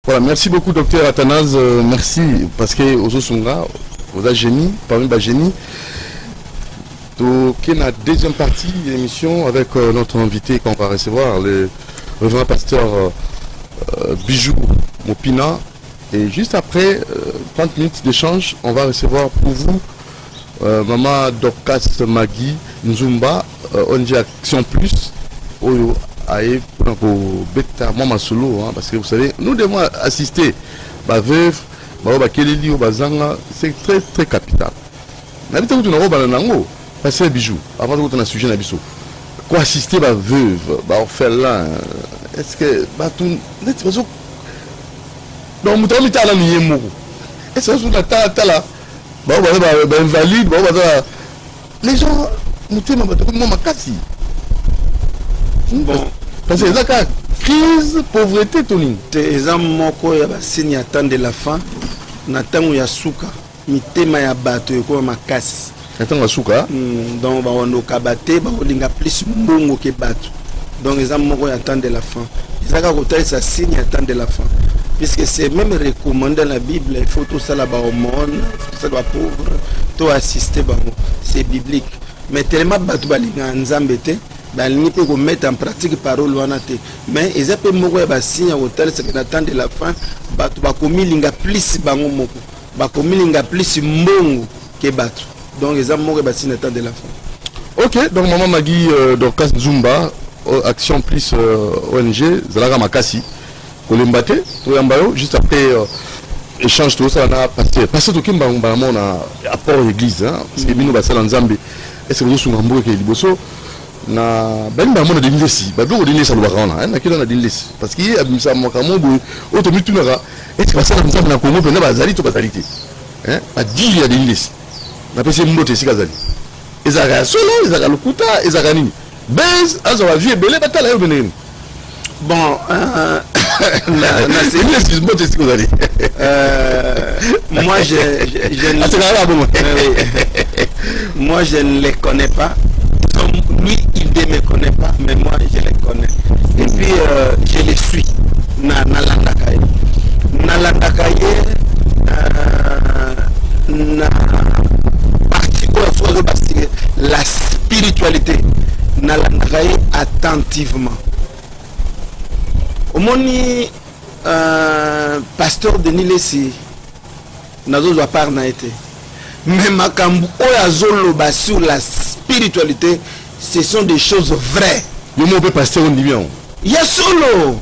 Voilà, merci beaucoup docteur Athanase, merci parce que aux Sunga, vous êtes génie, parmi les génies. Donc, la deuxième partie de l'émission avec notre invité qu'on va recevoir, le révérend pasteur Bijou Mopina. Et juste après 30 minutes d'échange, on va recevoir pour vous Maman Dorcas Magui Nzumba, ONG Action Plus, Oyo Aïe pour Beta Mama Solo, parce que vous savez, nous devons assister, veuve, Kelili ou Bazanga, c'est très très capital. N'habitez-vous tout dans le passer Bijou, avant de vous un sujet d'Abisso. Quoi assister ma veuve, orphelin, est-ce que tout donc nous avons mis à la mienne. Est-ce que vous avez là invalide, les gens nous t'aiment ma casse. Bon, parce que c'est la crise, pauvreté, Tony. Les hommes qui ont signé attendre la fin, n'attendent ya souka, mitema ya bato ko ma casse. Attends souka. Donc on a kabate, on linga plus mbongo que bato. Donc les hommes qui attendent la fin. Ils ont côté ça signe attendre la fin. Puisque c'est même recommandé dans la Bible, il faut tout ça là-bas au monde, il faut tout ça là pauvre, tout assister, c'est biblique. Mais tellement bato balinga nzambete, balingi peut mettre en pratique parole wanate. Mais ils appellent moko ba signe hôtel c'est que attendre la fin, bato bakomi linga plus bango moko, bakomi linga plus mbongo que bato. Donc ils appellent moko ba signe attendre la fin. Ok, donc Maman Magui Dorcas Nzumba, Action Plus ONG, Zalaga Makasi. Juste après échange tout ça on a passé parce que kimba on a apport l'église parce que nous basala nzambe est-ce que vous sont ngambou ke liboso na ben ba mona de lesi ba do de ça lo bakana na kilo na de lesi parce que abimsa makamo bo otomi tunaka est-ce que basala nzambe na Congo pe na bazali to bazalité a dire ya de lesi na pesi mbote sikazali ezaka solo ezaka lokuta ezaka nini bez azo va vie belé batala yo beneni. Bon, moi je ne les connais pas. Lui il ne me connaît pas, mais moi je les connais. Et puis je les suis. Nalandakaye. La spiritualité. Nalandakaye attentivement. Au moni pasteur Denis Lessi nazo zo par na été mais makambu oyazolo ba sur la spiritualité ce sont des choses vraies. Le mot peut pasteur on dit bien. Ya solo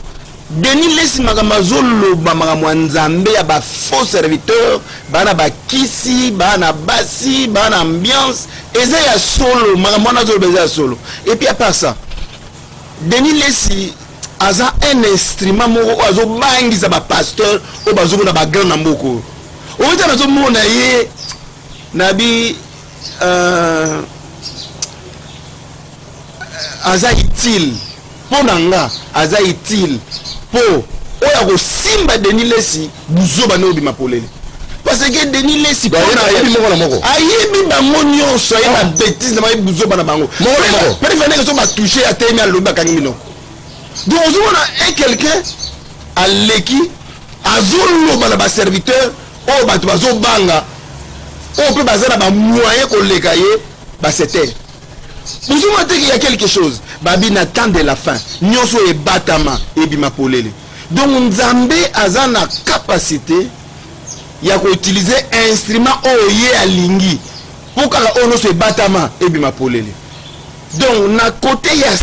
Denis Lessi makamazolo ba makamwanzambe ya ba faux serviteur bana ba kisi bana basi bana ambiance eza ya solo makamwana zo beza solo et puis à part ça Denis Lessi aza un instrument moko azo bangisa ba pasteur o bazo na ba grand mboko o ta bazo mona ye nabi aza utile ponanga aza utile po o ya ko simba Denis Lessi buzo ba no bi mapolele parce que Denis Lessi ayebi bango nyonso aye ba bêtise na ba buzo ba na bango préféré que so ba toucher à temi à loba kangino. Donc on a quelqu'un à l'équipe, à zolo ba serviteur, au bazo banga, on peut baser na ba moyen ko lekaye ba c'était. Vous avez qu'il y a quelque chose, babi n'attend de la fin. Nyonso e batama e bima polele. Donc Nzambe a na capacité ya ko utiliser instrument oye alingi pour que on se batama e bima polele. Donc na côté ya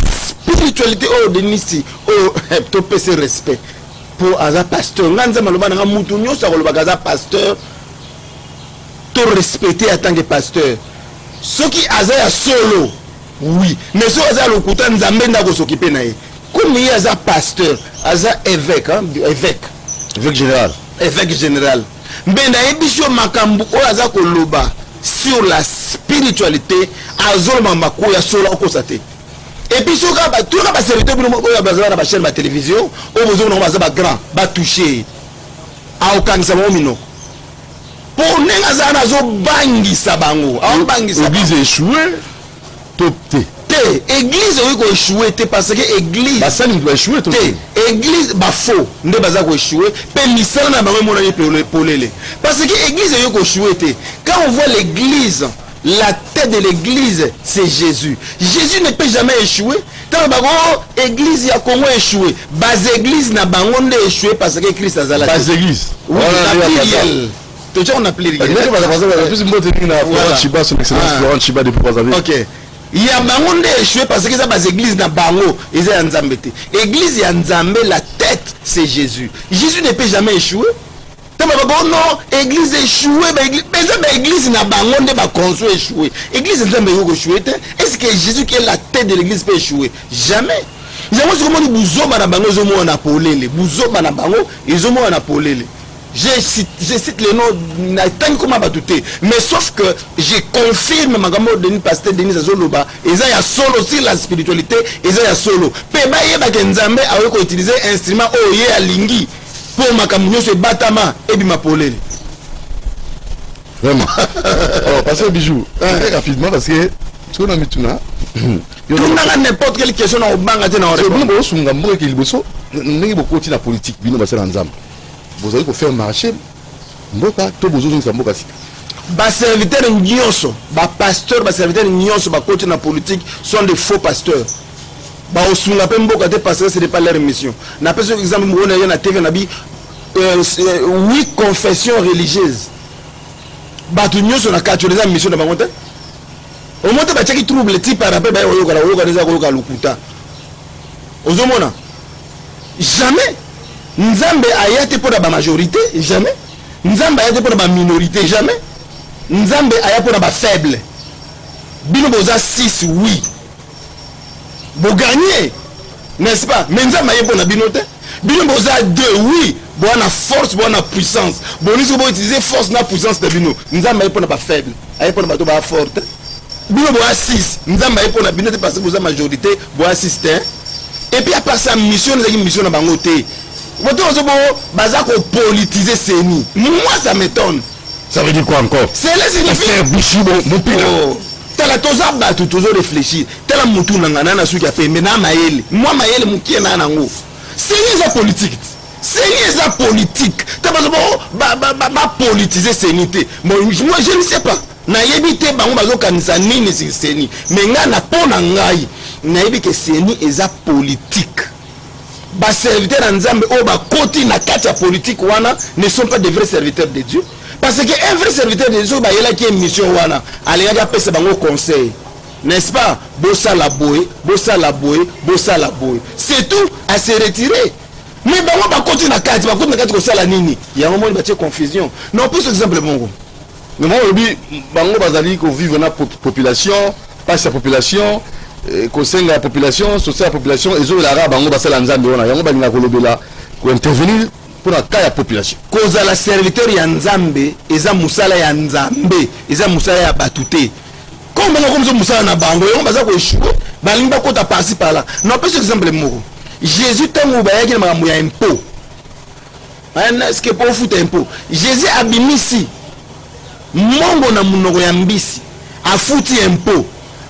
spiritualité au Denisi au to pese respect pour aza pasteur nganza maloba nga mutu nyosa ko loba aza pasteur to respecter en tant que pasteur ce qui aza ya solo oui mais so aza lokuta nzambe ndako s'occuper na ye comme il aza pasteur aza évêque évêque général mbenda ebisho makambu o aza ko loba sur la spiritualité azolma makoya solo okosate. Et puis tout le monde serviteur pour la chaîne de télévision au besoin de grand va toucher à aucun samomino pour n'engager zo bangi sabango à bangi église échoué topté église oui ko échouer parce que église ça ne doit échouer tout église faux nde baza ko échouer pe misala na bango mona polele parce que église oui ko échouer quand on voit l'église la tête de l'église c'est Jésus. Jésus ne peut jamais échouer. Tant bago église ya Congo échouer bas église na bango nde échouer parce que Christ a la bas église oui on a appelé OK. Il y a bango nde échoué parce que ça bas église na bango ils est nzambe te église ya nzambe la tête c'est Jésus. Jésus ne peut jamais échouer. Tant bago non église échoué mais ça église na bango nde ba construire échoué église nzambe yo échoué est-ce que Jésus qui est la tête de l'église peut échouer? Jamais. Ils ont dit que buzoba na bango zo mo na polele buzoba na bango ils ont mo na polele. Je cite le nom n'attend comment batouté mais sauf que je confirme magambo Denis pasteur Denis Azoloba et ça y a solo aussi la spiritualité et ça y a solo pe ba yeba ke nzambe awe ko utiliser instrument oye alingi pour makambo se batama et bima polele vraiment pasteur Bijou rapidement parce que tout na mituna tout na n'importe quelle question na obanga te na ore bon bo sunga mbo ke liboso ndenge bokoti na politique bino basala nzambe. Vous allez faire marcher mboka to bozo nza mboka sika ba serviteur nyonso ba pasteur ba serviteur nyonso ba côté na politique sont des faux pasteurs ba osunga pe mboka te parce que ce n'est pas leur mission na par exemple mo na na TV na bi 8 confessions religieuses ba tu nyonso na katoliza mission na bango te au moins ba tchaki trouble type par rapport ba yo ka neza ko ka lukuta ozomona jamais Nzambe ayate pour la majorité, jamais. Nzambe ayate pour la minorité, jamais. Nzambe ayate pour la faible. Bino boza 6, oui. Bo gagner, n'est-ce pas? Mais Nzambe ayate pour la binote. Bino boza 2, oui. Bo na force, bo na puissance. Bo niso bo utiliser force na puissance de bino. Nzambe ayate pour la faible. Ayate pour la bato ba forte. Bino boza 6. Nzambe ayate pour la binote parce que boza majorité, boza 6. Et puis à part ça, mission na bangote. Bazako politiser Seni. Moi ça m'étonne. Ça veut dire quoi encore? C'est là signifie mon pire. Tala toza ba toujours réfléchir. Tala mutu nangana na suki ape mena maele. Moi maele mukie na nango. Seni za politique. Seni za politique. Tabazo ba politiser Seni te. Moi je ne sais pas. Na yebi te bango bazo kanisa nini Seni. Mais nga na pona ngai. Na yebi ke Seni eza politique. Bas serviteurs nzambe o ba koti na kati ya politique wana ne sont pas des vrais serviteurs de Dieu parce que un vrai serviteur de Dieu ba yela ki mission wana ale ya pesa bango conseil n'est-ce pas bossa la boy c'est tout à se retirer mais bango ba koti na kati ko sala nini ya moment ba tie confusion non plus exemple bongo mais moi obi bango bazali ko vivre na population pas sa population kosenga la population, social la population, et la arabe, on va se lancer dans la pour intervenir pour la cas de la population. Cause la serviteur ya nzambe, eza musala ya nzambe, eza musala ya batute. Comme on comme musala na bango, on va ko échouer, balimba ko ta passer par là. Non, pas exemple moko. Jésus tango ba yaki na makambo ya impôt. Est-ce que pour foutre impôt? Jésus abimisi mongo na munoko ya mbisi, a fouti impôt.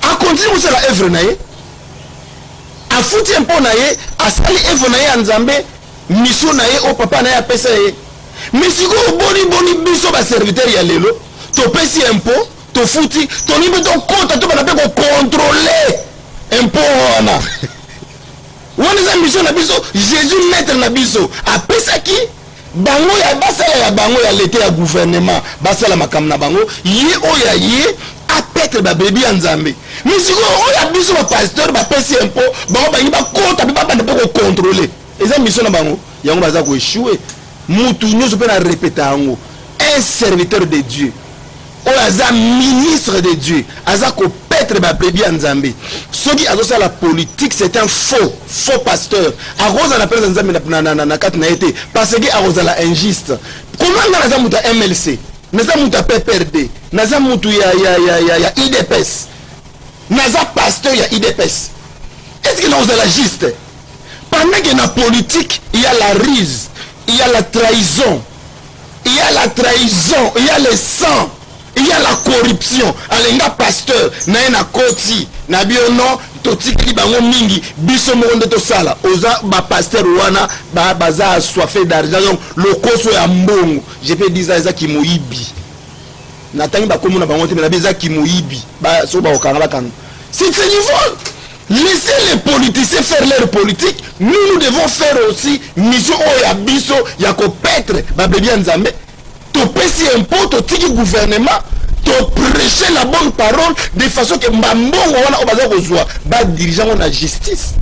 A continue sur la œuvre naie a foutu un peu naie a sali œuvre naie nzambe mission naie au papa naie a pesa ye mais si go boni biso ba serviteur ya lelo to pesi un peu to fouti to libe to compte to ba na pe ko contrôler un peu wana wana mission na biso Jésus maître na biso a pesa ki bango ya basala ya bango ya l'été ya gouvernement basala makam na bango ye o ya ye a peut-être ba bébé nzambe mais si on a besoin de pasteur ba pesi un peu bango ba yiba kota ba ba ko contrôler eza mission na bango yango baza ko échouer mutu nyoso pe na répéter yango un serviteur de Dieu o aza ministre de Dieu aza ko peut-être ba bébé nzambe soki azosa la politique c'est un faux pasteur aroza na pesa nzambe na kat na été parce que aroza la injuste comment na za muta MLC naza muta PPRD naza mutu ya IDPS naza pasteur ya IDPS est-ce que nous la juste pendant que la politique il y a la ruse il y a la trahison il y a le sang il y a la corruption alenga pasteur na koti na biono totikeli bango mingi biso moko nde tosala oza bapaster wana baza assoiffé d'argent donc lokoso ya mbongo je peux dire eza kimoyibi natangi bakomona bango te mais nabi eza kimoyibi so baokanga bakanga c'est ce niveau. Laissez les politiciens faire leur politique. Nous devons faire aussi mission au yabiso yako petre babébi nzambe to pesi impôt to tiki gouvernement to prêcher la bonne parole de façon que mbambongo wana obaza kozwa ba dirigeant na justice.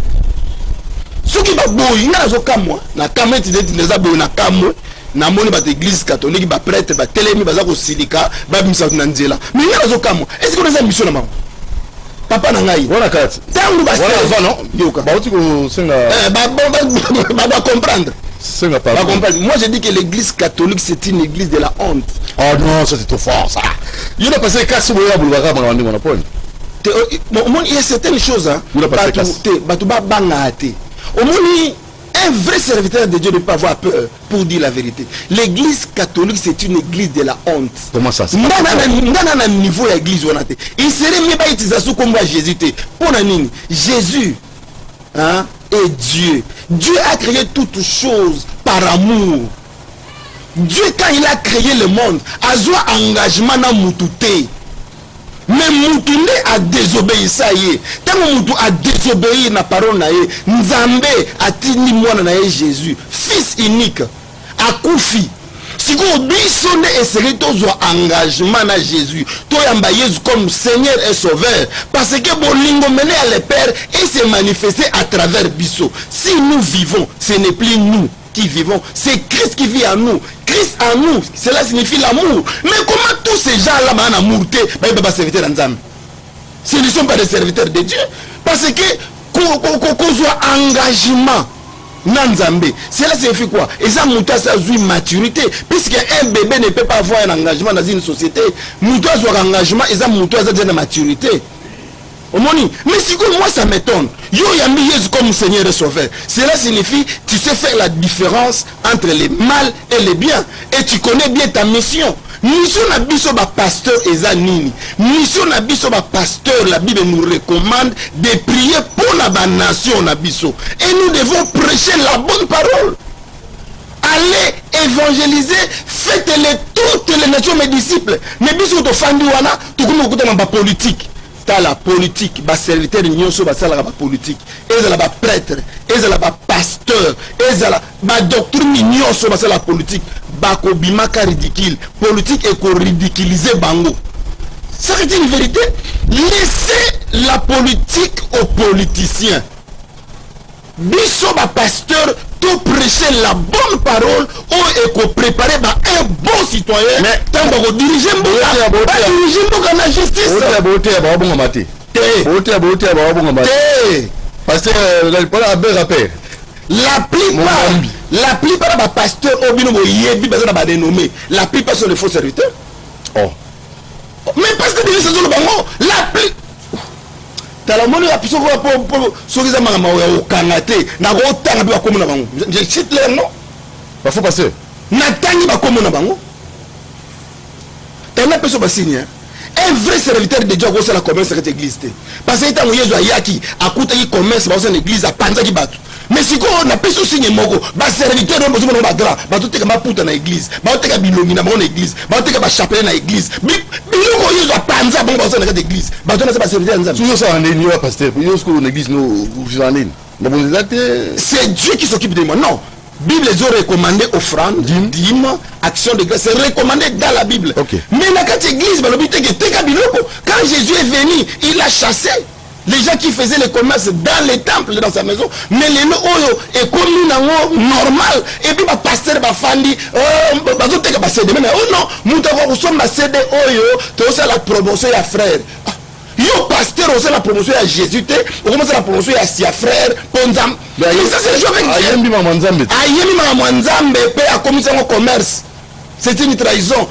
Ce qui va boy na zo kamwa na kameti ndeza boy na kamwe na moni ba église catholique ba prêtre ba telemi baza ko silika ba bimisa na nzela. Mais na zo kamwa est-ce que les mission na maman papa nangai voilà kati tangu ba voilà non yoka ba utiko senga ba comprendre senga pas comprendre. Moi je dis que l'église catholique c'est une église de la honte. Oh non, ça c'est trop fort ça. Il a passé casse boya boulevard ba ngandi monopole. Il y a certaines choses hein batu ba banga té au moni un vrai serviteur de Dieu ne peut pas avoir peur pour dire la vérité. L'église catholique c'est une église de la honte. Comment ça? Ndana niveau ya église wana té. Il serait mieux pas utiliser ça comme Jésus té. Pour nini? Jésus hein est Dieu. Dieu a créé toutes choses par amour. Dieu quand il a créé le monde, a joué engagement na mututé. Mais Moutoune a désobéi ça y est. Tant que Moutou a désobéi na parole na ye, Nzambe a tini mwana na ye Jésus, fils unique, a koufi. Si vous bisonne et serez tous engagement na Jésus, toi yamba Jésus comme Seigneur et Sauveur, parce que bolingo mené à le Père et se manifester à travers biso. Si nous vivons, ce n'est plus nous qui vivons, c'est Christ qui vit en nous. Christ en nous, cela signifie l'amour. Mais comment tous ces gens-là m'ont amour, serviteurs d'Anzam? Ce ne sont pas des serviteurs de Dieu. Parce que qu'on soit engagement Nanzambe, cela signifie quoi? Et ça mouta ça une maturité. Puisque un bébé ne peut pas avoir un engagement dans une société. Mouta soit engagement et ça mouta ça une maturité. Mais si moi ça m'étonne, yo yambi Jésus comme Seigneur et Sauveur. Cela signifie tu sais faire la différence entre les mal et les bien et tu connais bien ta mission. Mission na biso ba pasteur ezanini. Mission na biso ba pasteur, la Bible nous recommande de prier pour la nation na biso et nous devons prêcher la bonne parole. Allez évangéliser, faites-les toutes les nations mes disciples. Mais biso to fandi wana to kuma kuta na politique. La politique, les serviteurs de l'Union sont la politique, ils sont la prêtre, ils sont la pasteur, ils sont la doctrine l'Union sont la politique, bakobimaka ridicule, politique et qu'on ridiculiser bango. Ça c'est une vérité. Laissez la politique aux politiciens. Biso ba pasteur tout prêcher la bonne parole ou et qu'on prépare un bon citoyen. Mais tant que diriger la justice. Parce que la plupart des pasteurs au bino yebi bazana ba dénommé. La plupart sont des faux serviteurs. Oh. Mais parce que c'est le bango la plupart talamoni ya piso pour sokiza mama ya okangate na kotanga ba komona bango je cite les noms ba faut passer na tangi ba komona bango tana peso basini un vrai serviteur de Dieu ko sala commerce cette église parce que tango yezo ayaki akuta ki commerce ba sala église a panza ki batu mais si ko na peso signe moko ba serviteur no bozo ba grand ba to teka maputa na église ba to teka bilongi na bona église ba to teka ba chapelet na église biloko yezo panza bon ba sala na église ba to na ba serviteur nzambe toujours ça en est pasteur yo ce que l'église nous vivandine c'est Dieu qui s'occupe de moi non Bible les ont recommandé offrande dîme action de grâce c'est recommandé dans la Bible okay. Mais dans cette église quand Jésus est venu il a chassé les gens qui faisaient le commerce dans les temples dans sa maison mais les noms est comme normal et puis le pasteur va fandi oh non nous devons sommes cédé tu as la promotion à frère yo pasteur aussi la promotion à Jésus on commence la promotion à sia frère ponzam mais ça c'est le jeu avec Dieu ayemi mama nzambe pe a commis son commerce c'est une trahison.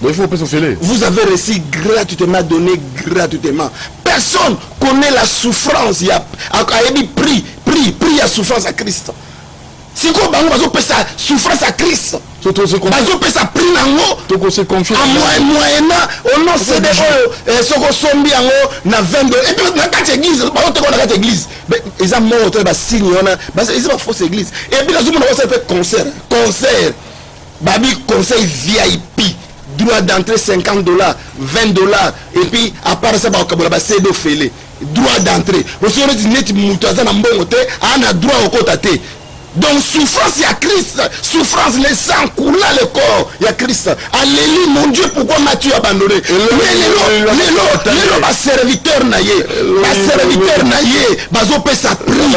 Il faut pas se faire. Vous avez reçu gratuitement, donné gratuitement. Personne connaît la souffrance. Il y a pris la souffrance à Christ. siko bango bazopesa souffrance à Christ bazopesa prix nango moyena ono cede oyo soko sombi yango na 22 et puis na kati église bazoteka na kati église eza mort to basigne wana eza ba fausse église et puis nazomona ko fait concert babi conseil VIP droit d'entrée $50 $20 et puis à part ça ba kabola ba cede fele droit d'entrée aussi on dit net mutu azana mbongo te ana droit okota te. Donc souffrance il y a Christ, souffrance les sang coule le corps il y a Christ. Alléluia mon Dieu pourquoi m'as-tu abandonné? Le serviteur naïe, serviteur naïe, bazo pe sa prix.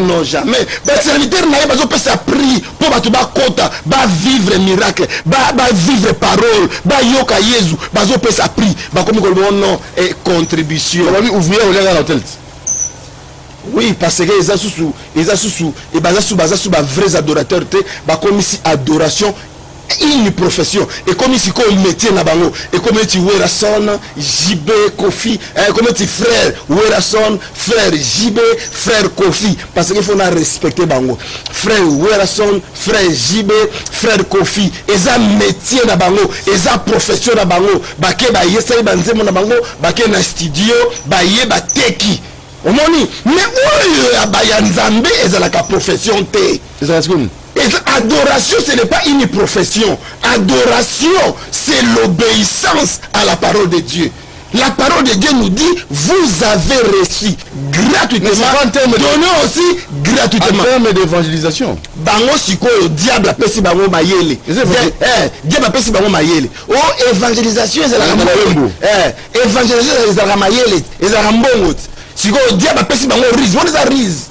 Non jamais. Le serviteur naïe bazo pe sa prix pour ba tuba kota, ba vivre miracle, ba vivre parole, ba yoka Jésus, bazo pe sa prix. Ba comme ko non et contribution. On va lui ouvrir au lien dans l'hôtel. Oui, parce que les assous et bazasou vrais adorateurs comme ici adoration une profession et comme ici comme métier na bango et comme tu Werason JB Kofi comme tu frère Werason frère JB frère Kofi parce qu'il faut na respecter bango frère Werason frère JB frère Kofi et ça métier na bango et ça profession na bango ba ke ba yesa banzemo na bango ba ke na studio ba ye ba teki. Omoni, mais oui, Abayanzambe est la profession T. Adoration, ce n'est pas une profession. Adoration, c'est l'obéissance à la parole de Dieu. La parole de Dieu nous dit, vous avez reçu gratuitement, donnez aussi gratuitement. En termes d'évangélisation. Bango siko, diable appelle si bango mayele. Diable appelle si bango mayele. Oh, évangélisation, c'est la mbongo. Évangélisation, c'est la mayele. C'est la mbongo. Si vous diable pesi bango rise, what is a rise?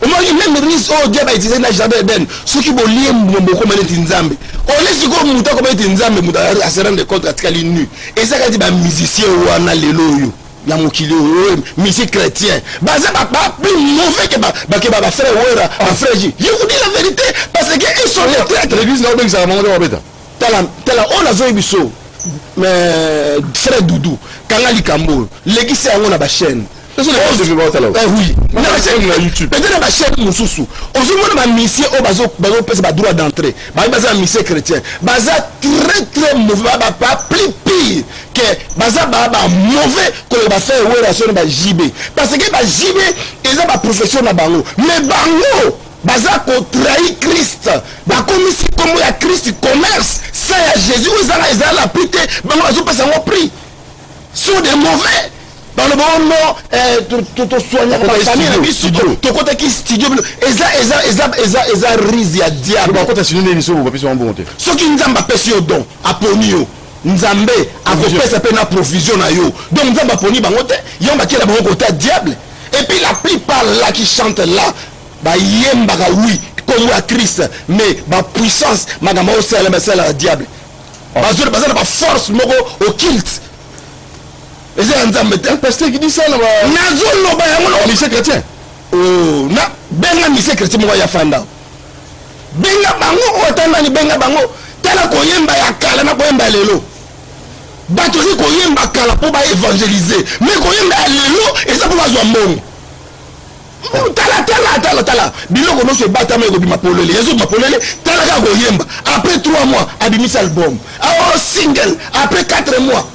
Au moins même rise oh diable utilisé na jardin d'Eden. Ceux qui vont lier mboko mané tinzambe. On laisse go muta ko tinzambe muta a se rendre compte atikali nu. Et ça ka dit ba musicien wana lelo yo. Ya mokili musique chrétien. Baza ba plus mauvais que ba frère Wera, ba frère J. Je vous dis la vérité parce que ils sont les traîtres. L'église n'a pas ça manger au bêta. Tala on a vu biso. Mais frère Doudou, Kangali Kambo, l'église est en ba chaîne. Oui, peut-être ma chaîne Moussoussou. Aujourd'hui, ma mission au bazo droit d'entrée. Baza mission chrétien. Baza très mauvais, pas plus pire que baza mauvais que le faire relation ba JB. Parce que ba JB ils ont ma profession na bango. Mais bango baza ko trahir Christ. Ba comme si comme ya Christ commerce, ça ya Jésus ils ont la pité, bango bazo passer en prix. Sont des mauvais. Dans le bon nom, tout soigner la famille, tout côté qui studio, eza rise ya diable. Pourquoi tu as signé une émission où on bon monter? Ce qui nous a payé au don, à Ponio, Nzambe, à Gopé, ça peut na provision à yo. Donc nous avons poni bangote, yon ba qui la bango côté diable. Et puis la plupart là qui chantent là, ba yemba oui, comme à Christ, mais ba puissance, magama au c'est la diable. Bazur bazana ba force moko au kilt. Et c'est un pasteur qui dit ça là. Nazolo ba yango lycée chrétien. Oh, na benga lycée chrétien mo ya fanda. Benga bango otana ni benga bango. Tala ko yemba ya kala na ko yemba lelo. Bato ko yemba kala po ba évangéliser. Mais ko yemba lelo et ça pour bazwa mbongo. Tala. Biloko no se bata me ko bima polele. Yesu mapolele tala ka ko yemba. Après 3 mois, abimisa album. Ah single après 4 mois.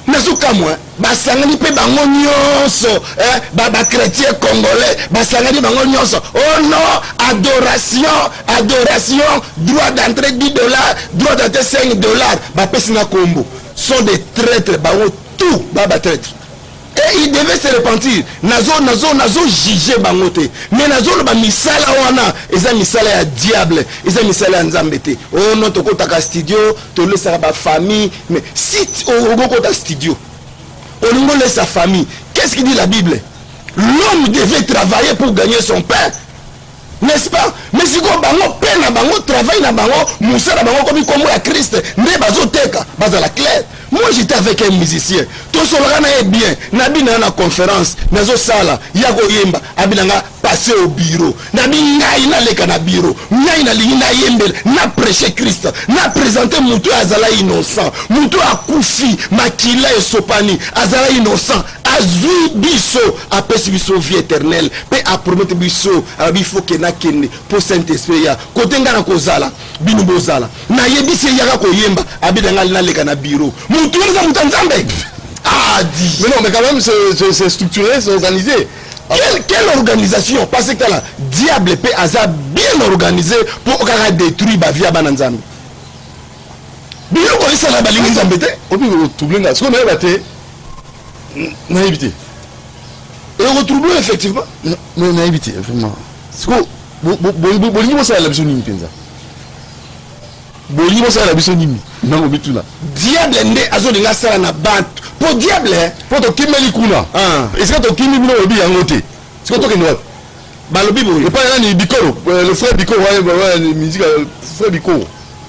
Nazuka moi basangani pe bango nyonso ba chrétien congolais basangani bango nyonso oh non adoration droit d'entrée $10 droit d'entrée $5 ba pesina kombo sont des traîtres bango tout ba traître et il devait se repentir nazo juger bangote mais nazo ba misala wana eza misala ya diable eza misala ya nzambete oh non to kota studio to laisser ba famille mais si on kota studio on laisse sa famille. Qu'est-ce qu'il dit la Bible? L'homme devait travailler pour gagner son pain, n'est-ce pas? Mais si on bango peine na bango travail na bango moussa na bango comme à Christ ne bazo teka bazala clair. Moi j'étais avec un musicien tout solana est bien nabi na conférence nazo sala yako yemba abinanga passer au bureau nabi ngai na leka na bureau ngai na lingi na yembel na prêcher Christ na présenter mutu azala innocent mutu akufi makila et sopani azala innocent azui biso apesi biso vie éternelle pe apromettre biso il faut que na kende pour Saint-Esprit ya côté ngana kozala binu bozala na yebisi yaka koyemba abidanga na leka na bureau mutu za mutanzambe dit. Mais non, mais quand même c'est structuré, c'est organisé. Quelle organisation? Parce que là, diable peut avoir bien organisé pour détruire la vie à Bananzam. Bien qu'on ait la balingue Nzambete. Au plus tout le monde, ce qu'on a battu, on a évité. Et on retrouve effectivement. Mais on a évité, vraiment. Ce qu'on bon, ça la mission ni penza. Bon, ça la mission ni. Non, on tout là. Diable ndé azolinga sala na bant. Pour diable, pour to kimeli kuna. Est-ce que to kimi bino obi yangote? Est-ce que to kenwa? Balobi bo. Et pas là ni Bikoro, le frère Bikoro, ouais, musique frère Bikoro.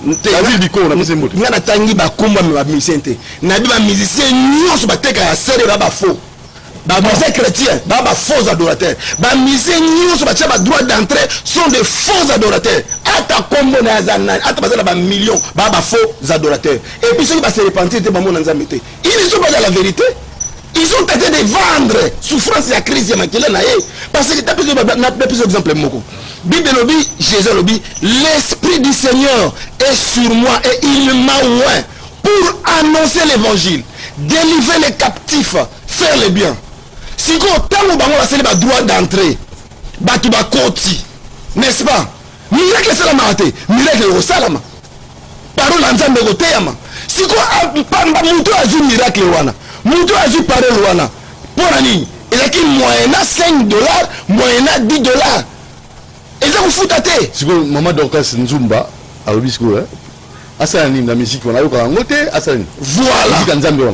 La ville Bikoro na mise moto. Ngana tangi ba komba me ba musicien. Na bi ba musicien nyonso ba teka ya sere ba faux. Ba musicien chrétien, ba faux adorateurs. Ba musicien nyonso ba tcha droit d'entrée sont des faux adorateurs. Ata kombo na zana, ata bazala ba millions, ba faux adorateurs. Et puis ceux qui va se repentir te ba mon nzambe te. Ils ne sont pas dans la vérité. Ils ont tenté de vendre souffrance et la crise de Makela Naye. Parce que tu as plusieurs exemples. Bible lobi, Jésus lobi, l'Esprit du Seigneur est sur moi et il m'a oint pour annoncer l'évangile, délivrer les captifs, faire le bien. Si vous avez le droit d'entrer, tu vas côté, n'est-ce pas? Miracle c'est la marité, miracle au salama. Parole en zambé au théâme. Si vous avez un miracle, Moutou a vu parler Rwanda. Pour l'année, il a dit moyennant $5, moyennant $10. Et ça vous fout à tête. Si vous maman Dorcas Nzumba, à l'obisco, Asani, la musique, on a eu un côté, Asani. Voilà.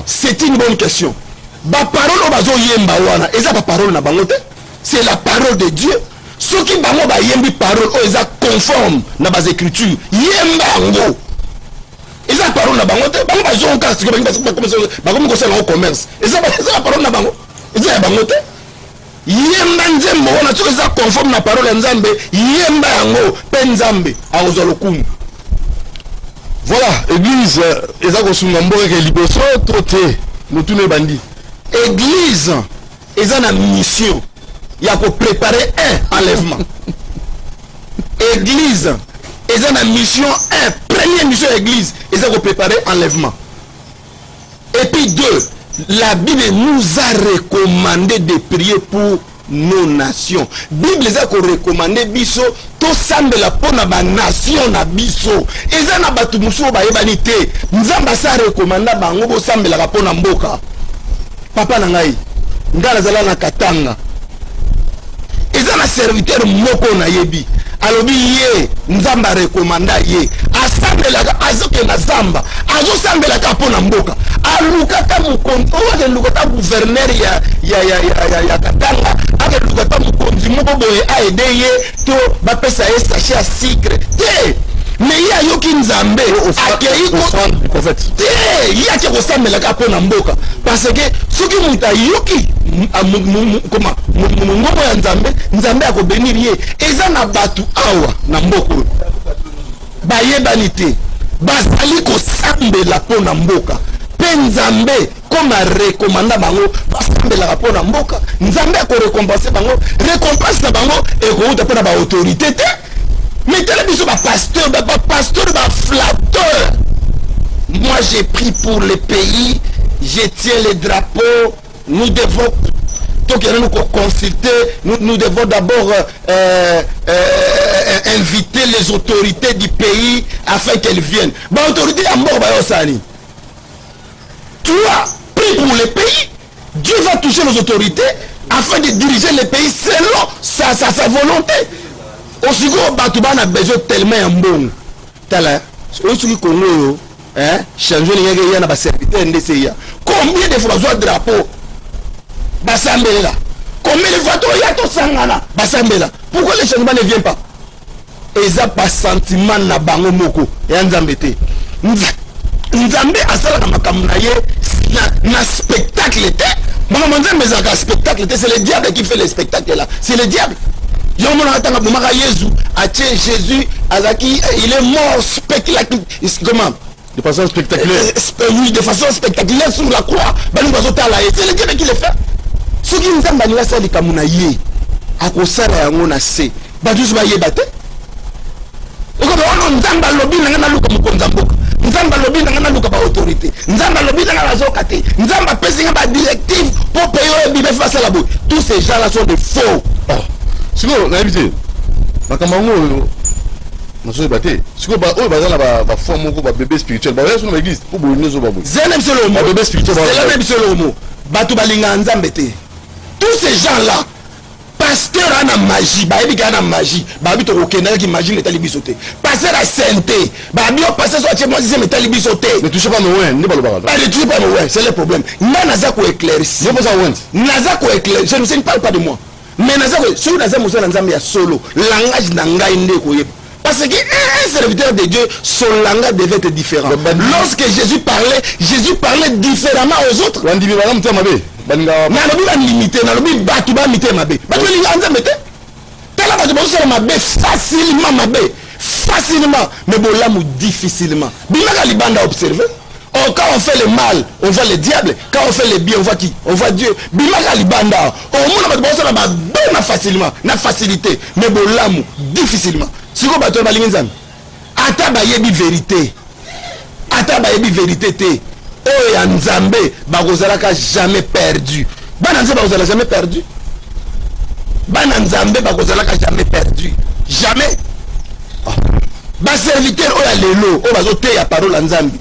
C'est une bonne question. La parole au bazo yemba wana. Et ça, la parole na bangote. C'est la parole de Dieu. Ceux qui bango ba yembi parole, ils sont conformes na bas écriture. Yemba ngo. Et ça parole na bango te bango bazo on casse bango ko sala au commerce et ça parole na bango et ça bango te yemba nzembo wana tu ça conforme na parole nzambe yemba yango pe nzambe aozo lokumu. Voilà, église eza ko sunga mboke ke liboso troté mutune bandi. Église eza na mission ya ko préparer un enlèvement. Église et ça la mission 1, première mission église, et ça va préparer enlèvement. Et puis 2, la Bible nous a recommandé de prier pour nos nations. Bible a recommandé biso to semble la pour na nation na biso. Et ça na batu muso ba yebanité. Nzamba sa recommanda bango bo semble la pour na mboka. Papa na ngai, ngala zala na Katanga. Et ça na serviteur moko na yebi. Alobi ye nzamba rekomanda ye asambela azoke na zamba azosambela ka pona mboka aluka ka mukonto wa luka ta gouverneur ya Katanga ake luka ta mukonzi moko boye aide ye to ba pesa ye sachet ya sucre te mais ya yoki nzambe akei ko prophète te ya ke ko sambela ka pona mboka parce que soki muta yoki comment ngombo ya nzambe akobénir ye eza na batu awa na mboko bayebani te bazali kosambela mpo na mboka mpe nzambe comme arekomanda bango basambelaka mpo na mboka nzambe akorekompense bango récompense na bango ekouta mpo na baautorité te metele biso bapasteur baflatteur. Moi j'ai pris pour le pays, je tiens les drapeaux, nous devons nous consulter, nous devons d'abord inviter les autorités du pays afin qu'elles viennent. Bah, autorité à mort, bah, tu as pris pour le pays, Dieu va toucher nos autorités afin de diriger le pays selon sa volonté. Aussi gros, bah, tu as besoin tellement un bon. Tala, aussi Congo, hein, changer les gens dans serviteur NDCIA. Combien de fois besoin de drapeau? Basambela. Combien de fois il y a tout sangana? Basambela. Pourquoi les changements ne viennent pas? Et ça pas sentiment na bango moko et nzambete. Nzambe asala na makamuna ye na spectacle te. Maman nzambe za spectacle te, c'est le diable qui fait le spectacle là. C'est le diable. Yo mona atanga bumaka Jésus, Jésus azaki il est mort spectaculaire. Comment? De façon spectaculaire. Oui, de façon spectaculaire sur la croix. C'est le diable qui le fait. soki nzambe alingi asala likambo na ye akosala yango na se bato nyonso bayeba te okoba ono nzambe alobi nanga naluka mokonzi ya mboka nzambe alobi nanga naluka baautorité nzambe alobi nanga nazoka te nzambe apesi nga badirective mpo peyo oyebi befe basala boye tous ces gens là sont de faux. sikoyo nayebi te makambo yango oyo nazoyeba te sikoyo oyo baza na bafoi moko babebe spirituel baoya sono baeglise mpo boye nyonso baboye zene biso lomo babebe spirituel zelene biso lomo bato balingaka nzambe te tous ces gens là pasteur ana magie bayebi kaka na magie bayebi tokokendaki magie netali biso te pasteur a sainteté bayebi o pasteur so atie mwasi metali biso te ne touche pas nowen nde balobaka ba ne touche pas nowen c'est le problème nga naza koéclairci naza koéclairci je ne parle pas de moi mais naza ko soki naza mosala na nzambe ya solo langage na ngai nde koyeba parce que un serviteur de Dieu son langage devait être différent lorsque Jésus parlait différemment aux autres nalobi balimité nalobi bato bamite mabe bato balinga nzambe te tala bato bazosala mabe facilement mais bolamu difficilement bimaka libanda observer. Oh, quand on fait le mal, on voit le diable. Quand on fait le bien, on voit qui? On voit Dieu. Bimaka libanda. Oh, on a besoin de facilement, na facilité, mais bolamu difficilement. Si vous battez balinga nzambe, ata bayebi vérité. Ata bayebi vérité te. Oh ya nzambe bakozalaka jamais perdu. Bana nzambe bakozala jamais perdu. Bana nzambe bakozalaka jamais perdu. Jamais. Ba serviteur oya lelo, o bazote ya parole nzambe.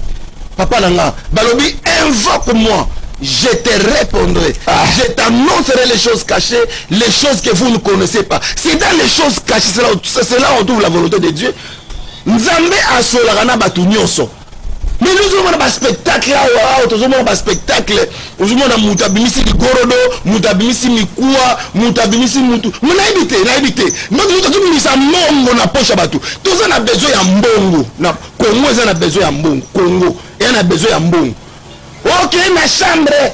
Papa Langa, balobi invoque-moi, je te répondrai. Je t'annoncerai les choses cachées, les choses que vous ne connaissez pas. C'est dans les choses cachées, c'est là où on trouve la volonté de Dieu. Nzambe asolagana batu nyonso. Mais nous avons un spectacle là, nous avons un spectacle. Nous avons un mutabimisi ligorodo, mutabimisi mikua, mutabimisi mutu. Mais naïbité. Nous avons mis ça mongo na poche batu. Tous on a besoin de mbongo. Na Congo on a besoin de mbongo. Congo, on a besoin de mbongo. Ok, ma chambre,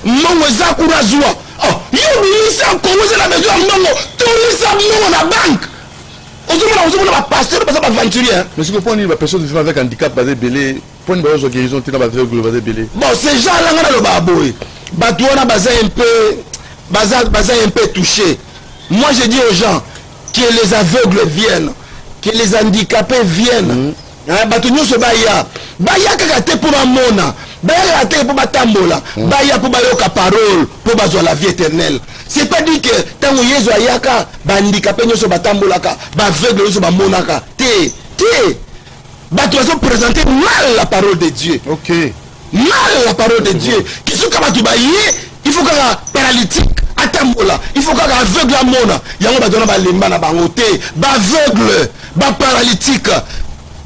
mongo zakura zua. Oh, yo bimisa Congo on a besoin de mbongo. Tout ça mongo na banque. Vous avez un pasteur, vous avez un aventurier. Mais si vous prenez une personne vivant avec un handicap, vous avez belé, pour une guérison, vous avez belé. Bon, ces gens-là, on a le baboy. Batouana un peu touché. Moi, je dis aux gens que les aveugles viennent, que les handicapés viennent. Batounou se baya. Baya kakate pour la mona. Baya kakate pour la tambola. Baya pour bayoka parole, pour bazoa la vie éternelle. C'est pas dit que tant que Yesu ayaka, handicapé nous se batambolaka, aveugle nous se bamonaka. Bah tu vas présenter mal la parole de Dieu. Ok. Mal la parole de Dieu. Qui sont comme tu baillé, il faut qu'on a paralytique. Atambola, il faut qu'on a aveugle à mona. Yango ba dona ba lemba na bangote, ba aveugle, ba paralytique.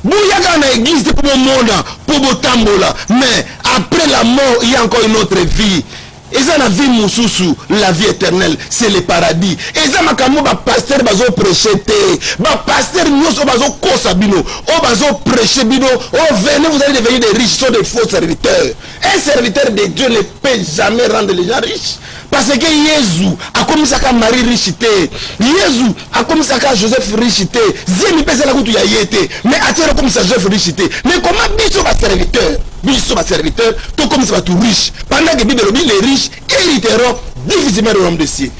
Bouyaka na église pour mon monde, pour botambola. Mais après la mort, il y a encore une autre vie. Et ça la vie moussousou, la vie éternelle, c'est le paradis. Et ça makamo ba pasteur bazo prêcher té. Ba pasteur nyonso bazo kosabino, o bazo prêcher bino. Oh venez, vous allez devenir des riches, sont des faux serviteurs. Un serviteur de Dieu ne peut jamais rendre les gens riches. Parce que Jésus a commencé à Marie richité. Jésus a commencé à Joseph richité. Zemi pèse la goutte yayete. Mais attire comme ça Joseph richité. Mais comment biso va serviteur? Biso va serviteur, tout comme ça va tout riche. Pendant que Bible les riches hériteront difficilement le royaume des cieux.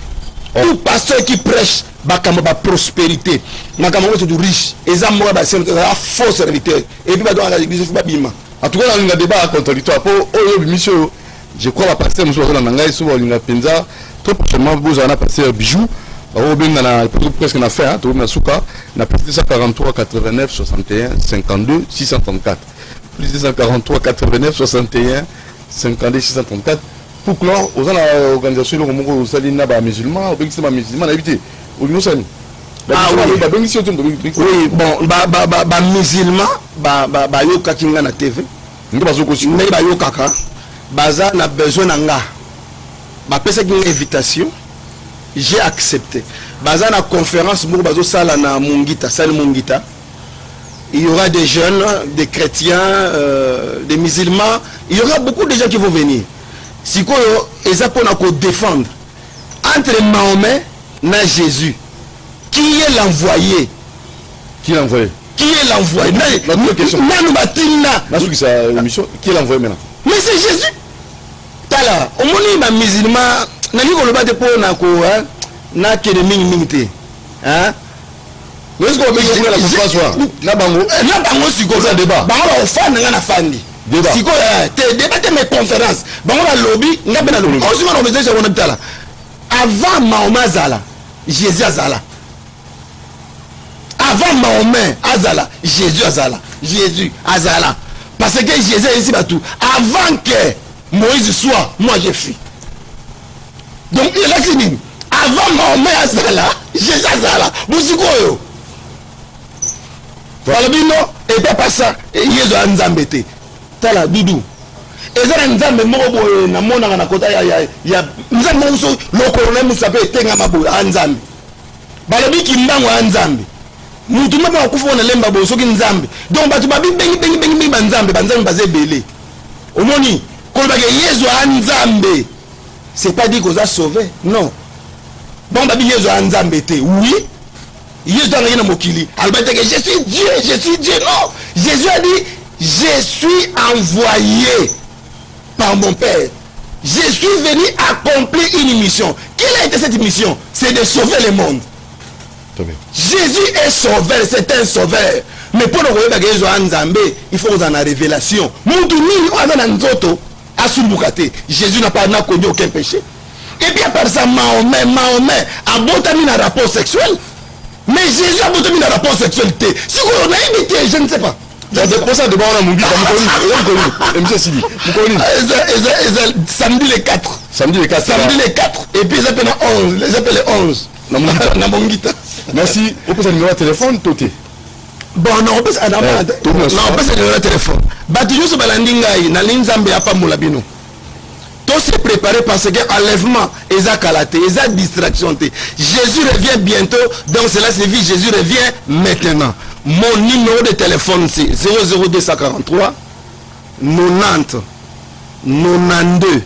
Tout pasteur qui prêche bakamo ba prospérité. Nakamo c'est tout riche. Et ça moi ba c'est un faux serviteur. Et puis ba dans l'église faut pas bima. En tout cas, on a un débat contradictoire pour monsieur. Je crois que passer monsieur dans Nangai souvent il a penza très prochainement vous en a passé bijou au bien dans presque na fait hein tout na souka na plus 243 89 61 52 634 plus 243 89 61 52 634 pour clore aux organisation le Congo salina ba musulman ou bien c'est pas musulman habité au Innocent. Ah oui bon ba musulman ba yoka kinga na TV ngi bazo ko mais ba yoka ka Baza n'a besoin d'anga. Bah pesa une invitation. J'ai accepté. Baza na conférence pour bazo sala na Mungita, salle Mungita. Il y aura des jeunes, des chrétiens, des musulmans. Il y aura beaucoup de gens qui vont venir. Si quoi ils apprennent à défendre entre Mahomet et Jésus. Qui est l'envoyé? Qui est l'envoyé? Qui est l'envoyé? Qui est l'envoyé maintenant? Mais c'est Jésus. Tala, au moment où les musulmans, nani ko loba te po na ko na ke de mingi te hein est-ce qu'on peut jouer la conférence na bango siko ça débat bango fan na fandi débat siko te débat te mes conférences bango la lobby nga pe na lobby aussi on besoin de on tala avant Mahomet azala Jésus azala avant Mahomet azala Jésus azala parce que Jésus est ici batou avant que Moïse soit moi j'ai fui donc il a fini avant Mahomet azala Jésus azala busikoyo balobino et pas ça Yesu anzambe te tala dudu ezana nzambe moko boye na mona na kota ya nzambe muso lokolo na musape tenga mabo anzambe balobi kimbango anzambe mutu maba kufa na lemba bo soki nzambe donc batu babi bengi banzambe baze belé omoni koloba ke Yesu anzambe c'est pas dit qu'on a sauvé non bon babi Yesu anzambe te oui Jésus a na mokili albate que je suis Dieu non Jésus a dit je suis envoyé par mon Père. Je suis venu accomplir une mission. Quelle a été cette mission? C'est de sauver le monde. Jésus est sauveur, c'est un sauveur. Mais pour nous regarder Jésus Nzambe, il faut qu'on ait la révélation. Jésus n'a pas connu aucun péché. Et bien par ça, Mahomet a botamé un rapport sexuel. Mais Jésus a botamé un rapport sexuel. Si on a imité, je ne sais pas. C'est pour ça que samedi les 4. Samedi les 4. Et puis ils appellent 11. Les appellent 11. Merci. On peut se numéro de téléphone, Toté. Bon, non, on peut se numéro de téléphone. Batinou se balandingaï, na linzambe apa moulabino. Tout se préparer parce que enlèvement, eza kalaté, eza distraction. Jésus revient bientôt, donc cela signifie Jésus revient maintenant. Mon numéro de téléphone c'est 00243 90 92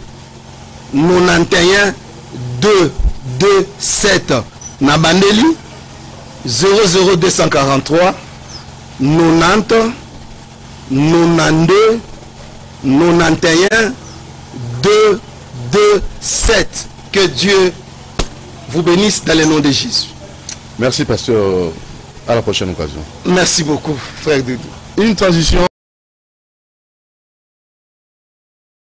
91 227 Nabandeli 00243 90 92 91 227. Que Dieu vous bénisse dans le nom de Jésus. Merci pasteur. À la prochaine occasion. Merci beaucoup, frère Doudou. Une transition.